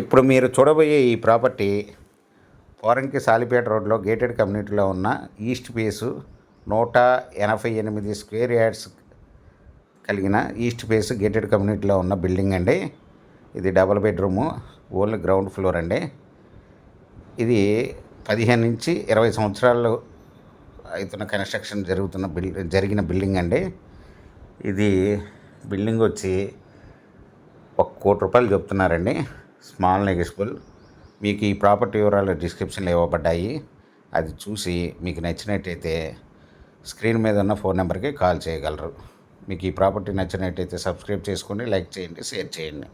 ఇప్పుడు మీరు చూడబోయే ఈ ప్రాపర్టీ పోరంకి సాలిపేట రోడ్లో గేటెడ్ కమ్యూనిటీలో ఉన్న ఈస్ట్ ఫేసు 188 స్క్వేర్ యార్డ్స్ కలిగిన ఈస్ట్ ఫేస్ గేటెడ్ కమ్యూనిటీలో ఉన్న బిల్డింగ్ అండి. ఇది double bedroom, only ground floor అండి. ఇది 15 నుంచి 20 సంవత్సరాలు అవుతున్న కన్స్ట్రక్షన్ జరిగిన బిల్డింగ్ అండి. ఇది బిల్డింగ్ వచ్చి ₹1,00,00,000 చెప్తున్నారండి. Small negotiable. మీకు ఈ ప్రాపర్టీ వివరాలు డిస్క్రిప్షన్లో ఇవ్వబడ్డాయి. అది చూసి మీకు నచ్చినట్టయితే స్క్రీన్ మీద ఉన్న ఫోన్ నెంబర్కి కాల్ చేయగలరు. మీకు ఈ ప్రాపర్టీ నచ్చినట్టయితే సబ్స్క్రైబ్ చేసుకోండి, లైక్ చేయండి, షేర్ చేయండి.